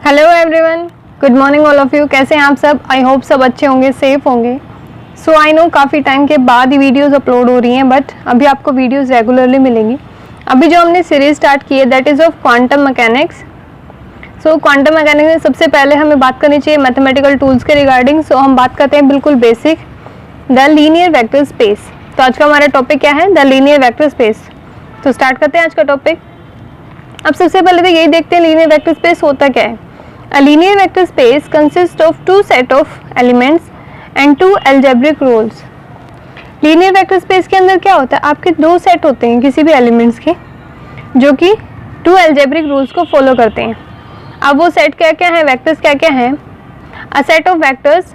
Hello everyone, good morning all of you. कैसे हैं आप सब? आई होप सब अच्छे होंगे, सेफ होंगे। सो आई नो काफ़ी टाइम के बाद ही वीडियोस अपलोड हो रही हैं, बट अभी आपको वीडियोस रेगुलरली मिलेंगी। अभी जो हमने सीरीज स्टार्ट की है that is of quantum mechanics. So quantum mechanics में सबसे पहले हमें बात करनी चाहिए मैथमेटिकल टूल्स के रिगार्डिंग। सो हम बात करते हैं बिल्कुल basic, the linear vector space. तो आज का हमारा टॉपिक क्या है? The linear vector space. तो स्टार्ट करते हैं आज का टॉपिक। अब सबसे पहले तो यही देखते हैं लीनियर वेक्टर स्पेस होता क्या है। A linear vector space consists of two set of elements and two algebraic rules. Linear vector space के अंदर क्या होता है? आपके दो सेट होते हैं किसी भी एलिमेंट्स के, जो कि टू एल्जेब्रिक रूल्स को फॉलो करते हैं। अब वो सेट क्या क्या है, वेक्टर्स क्या क्या हैं? A set of vectors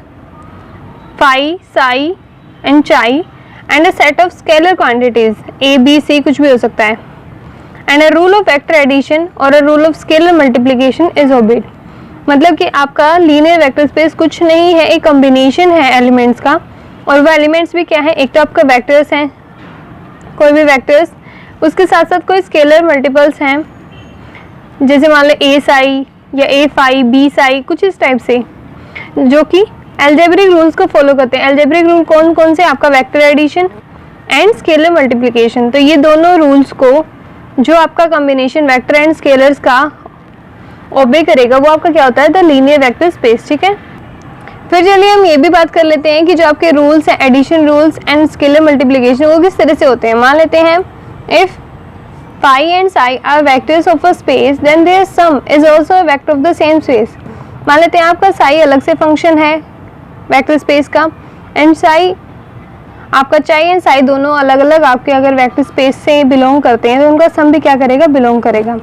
phi, psi and chi and a set of scalar quantities A B C, कुछ भी हो सकता है। And a rule of vector addition और a rule of scalar multiplication is obeyed. मतलब कि आपका लीनियर वेक्टर स्पेस कुछ नहीं है, एक कॉम्बिनेशन है एलिमेंट्स का। और वो एलिमेंट्स भी क्या है? एक तो आपका वेक्टर्स हैं, कोई भी वेक्टर्स, उसके साथ साथ कोई स्केलर मल्टीपल्स हैं, जैसे मान लो ए साई या ए फाई, बी साई, कुछ इस टाइप से, जो कि एल्जेब्रिक रूल्स को फॉलो करते हैं। एल्जेब्रिक रूल कौन कौन से? आपका vector addition and scalar multiplication. तो ये दोनों रूल्स को जो आपका कॉम्बिनेशन वेक्टर एंड स्केलर्स का ओबे करेगा वो आपका क्या होता है? The linear vector space. ठीक है, फिर चलिए हम ये भी बात कर लेते हैं कि जो आपके रूल्स हैं, addition rules and scalar multiplication, वो किस तरह से होते हैं। मान लेते हैं if phi and psi are vectors of a space then their sum is also a vector of the same space. मान लेते हैं आपका साई अलग से फंक्शन है वेक्टर स्पेस का, एंड साई आपका चाई एंड साई दोनों अलग अलग आपके अगर वेक्टर स्पेस से बिलोंग करते हैं तो उनका सम भी क्या करेगा? बिलोंग करेगा।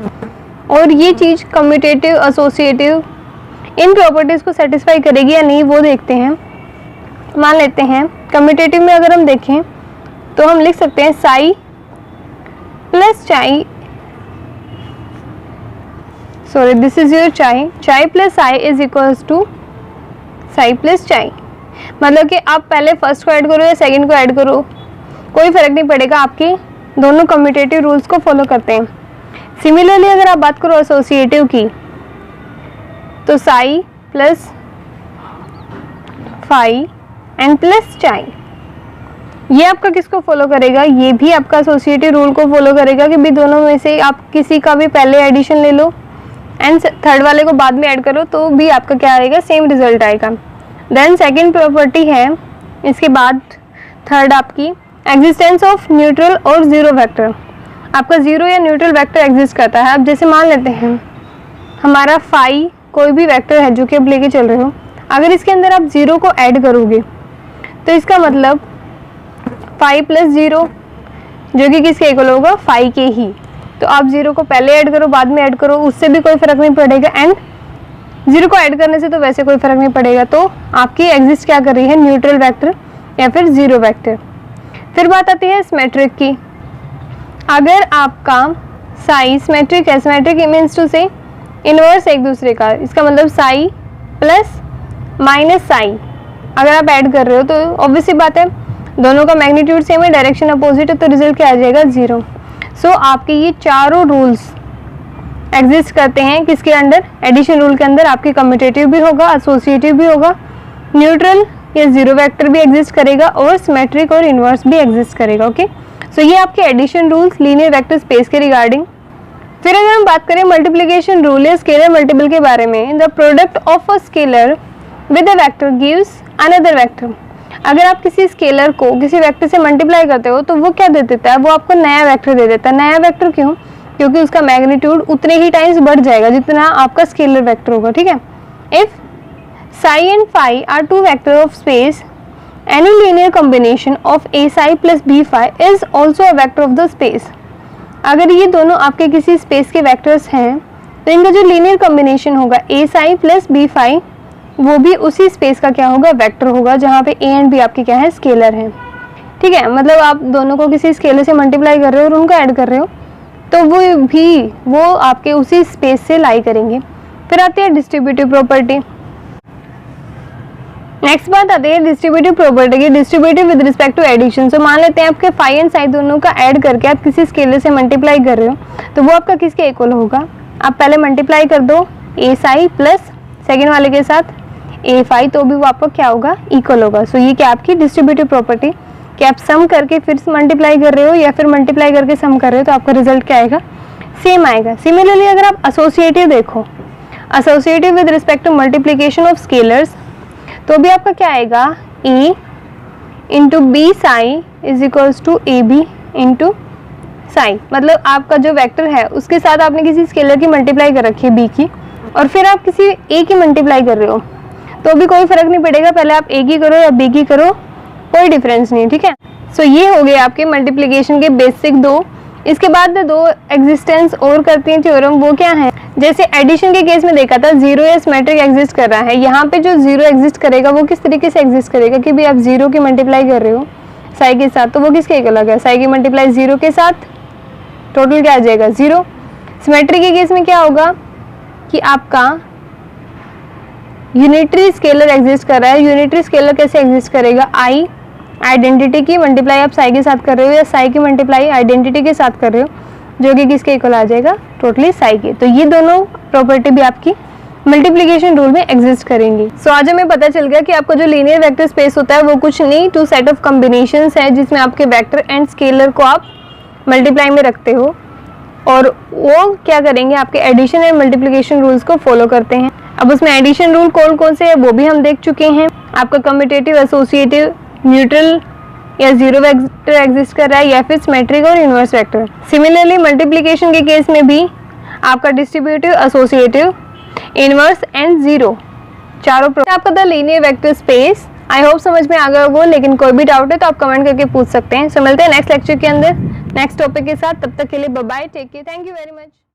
और ये चीज़ कम्यूटेटिव, एसोसिएटिव, इन प्रॉपर्टीज़ को सेटिस्फाई करेगी या नहीं वो देखते हैं। मान लेते हैं कम्यूटेटिव में अगर हम देखें तो हम लिख सकते हैं psi plus chi, sorry this is your chi, chi plus psi is equals to psi plus chi. मतलब कि आप पहले फर्स्ट को ऐड करो या सेकंड को ऐड करो, कोई फर्क नहीं पड़ेगा, आपके दोनों कम्यूटेटिव रूल्स को फॉलो करते हैं। सिमिलरली अगर आप बात करो एसोसिएटिव की, तो psi plus phi and plus chi, ये आपका किसको फॉलो करेगा? ये भी आपका एसोसिएटिव रूल को फॉलो करेगा कि भी दोनों में से आप किसी का भी पहले एडिशन ले लो एंड थर्ड वाले को बाद में ऐड करो तो भी आपका क्या आएगा? सेम रिजल्ट आएगा। देन सेकेंड प्रॉपर्टी है इसके बाद थर्ड आपकी एग्जिस्टेंस ऑफ न्यूट्रल और जीरो वेक्टर। आपका जीरो या न्यूट्रल वेक्टर एग्जिस्ट करता है। अब जैसे मान लेते हैं हमारा फाई कोई भी वेक्टर है जो कि आप लेके चल रहे हो, अगर इसके अंदर आप जीरो को ऐड करोगे तो इसका मतलब फाई प्लस जीरो जो कि किसके इक्वल होगा? फाई के ही। तो आप जीरो को पहले ऐड करो बाद में ऐड करो, उससे भी कोई फर्क नहीं पड़ेगा, एंड जीरो को ऐड करने से तो वैसे कोई फर्क नहीं पड़ेगा। तो आपकी एग्जिस्ट क्या कर रही है? न्यूट्रल वेक्टर या फिर जीरो वेक्टर। फिर बात आती है सिमेट्रिक की। अगर आपका साई सिमेट्रिक है, सिमेट्रिक मीन्स टू से इनवर्स एक दूसरे का, इसका मतलब साई प्लस माइनस साई अगर आप ऐड कर रहे हो तो ऑब्वियसली बात है दोनों का मैग्नीट्यूड सेम है, डायरेक्शन अपोजिट है, तो रिजल्ट क्या आ जाएगा? जीरो। सो आपके ये चारों रूल्स एग्जिस्ट करते हैं किसके अंडर? एडिशन रूल के अंदर। आपके कम्यूटेटिव भी होगा, एसोसिएटिव भी होगा, न्यूट्रल या जीरो वेक्टर भी एग्जिस्ट करेगा और सिमेट्रिक और इनवर्स भी एग्जिस्ट करेगा। ओके, सो ये आपके addition rules linear vector space के रिगार्डिंग। फिर अगर हम बात करें मल्टीप्लिकेशन रूल या स्केलर मल्टीपल के बारे में, the product of a scalar with a vector gives another vector. अगर आप किसी स्केलर को किसी वेक्टर से मल्टीप्लाई करते हो तो वो क्या दे देता है? वो आपको नया वेक्टर दे देता है। नया वेक्टर क्यों? क्योंकि उसका मैग्नीट्यूड उतने ही टाइम्स बढ़ जाएगा जितना आपका स्केलर वेक्टर होगा। ठीक है, if psi and phi are two vector of space, any linear combination of a psi plus b phi is also a vector of the space। अगर ये दोनों आपके किसी स्पेस के वेक्टर्स हैं तो इनका जो लीनियर कॉम्बिनेशन होगा a psi plus b phi वो भी उसी स्पेस का क्या होगा? वेक्टर होगा, जहाँ पे a एंड b आपके क्या है? स्केलर हैं। ठीक है, मतलब आप दोनों को किसी स्केलर से मल्टीप्लाई कर रहे हो और उनको ऐड कर रहे हो तो वो आपके उसी स्पेस से लाई करेंगे। फिर आती है डिस्ट्रीब्यूटिव प्रॉपर्टी। नेक्स्ट बात आती है डिस्ट्रीब्यूटिव प्रॉपर्टी की, distributive with respect to addition. So मान लेते हैं आपके फाई एंड साई दोनों का ऐड करके आप किसी स्केलर से मल्टीप्लाई कर रहे हो तो वो आपका किसके इक्वल होगा? आप पहले मल्टीप्लाई कर दो ए साई प्लस सेकेंड वाले के साथ ए फाई, तो भी वो आपका क्या होगा, इक्वल होगा। सो ये क्या आपकी डिस्ट्रीब्यूटिव प्रॉपर्टी कि आप सम करके फिर मल्टीप्लाई कर रहे हो या फिर मल्टीप्लाई करके सम कर रहे हो तो आपका रिजल्ट क्या आएगा, सेम आएगा। सिमिलरली अगर आप एसोसिएटिव देखो, associative with respect to multiplication of scalars, तो भी आपका क्या आएगा, A into B psi is equals to A B into psi. मतलब आपका जो वेक्टर है उसके साथ आपने किसी स्केलर की मल्टीप्लाई कर रखी है बी की, और फिर आप किसी ए की मल्टीप्लाई कर रहे हो तो भी कोई फर्क नहीं पड़ेगा, पहले आप ए की करो या बी की करो, कोई डिफरेंस नहीं, ठीक है। सो ये हो गए आपके मल्टीप्लिकेशन के बेसिक दो। इसके बाद दो एग्जिस्टेंस और करती हैं थ्योरम, वो क्या है, जैसे एडिशन के केस में देखा था जीरो या सिमेट्रिक एग्जिस्ट कर रहा है, यहाँ पे जो जीरो एग्जिस्ट करेगा वो किस तरीके से एग्जिस्ट करेगा कि भी आप जीरो की मल्टीप्लाई कर रहे हो साई के साथ, तो वो किसके इक्वल है, साई की मल्टीप्लाई जीरो के साथ, टोटल क्या आ जाएगा, जीरो। सिमेट्री के केस में क्या होगा कि आपका यूनिटरी स्केलर एग्जिस्ट कर रहा है, यूनिटरी स्केलर कैसे एग्जिस्ट करेगा, आई आइडेंटिटी की मल्टीप्लाई आप साई के साथ कर रहे हो या साई की मल्टीप्लाई आइडेंटिटी के साथ कर रहे हो, जो कि किसके इक्वल आ जाएगा, टोटली साई के। तो ये दोनों प्रॉपर्टी भी आपकी मल्टीप्लिकेशन रूल में एग्जिस्ट करेंगी। सो आज हमें पता चल गया कि आपका जो लीनियर वेक्टर स्पेस होता है वो कुछ नहीं, टू सेट ऑफ कॉम्बिनेशंस है जिसमें आपके वेक्टर एंड स्केलर को आप मल्टीप्लाई में रखते हो, और वो क्या करेंगे, आपके एडिशन एंड मल्टीप्लिकेशन रूल्स को फॉलो करते हैं। अब उसमें एडिशन रूल कौन से है वो भी हम देख चुके हैं। आपका कम्यूटेटिव, एसोसिएटिव, न्यूट्रल या जीरो वेक्टर एग्जिस्ट कर रहा है, या फिर सिमेट्रिक और इनवर्स वेक्टर। सिमिलरली मल्टीप्लिकेशन के केस में भी आपका distributive, associative, inverse and zero चारों आपका था linear vector space. I hope समझ में आ गया होगा, लेकिन कोई भी डाउट है तो आप कमेंट करके पूछ सकते हैं। सो मिलते हैं नेक्स्ट लेक्चर के अंदर नेक्स्ट टॉपिक के साथ, तब तक के लिए bye bye, take care, thank you very much.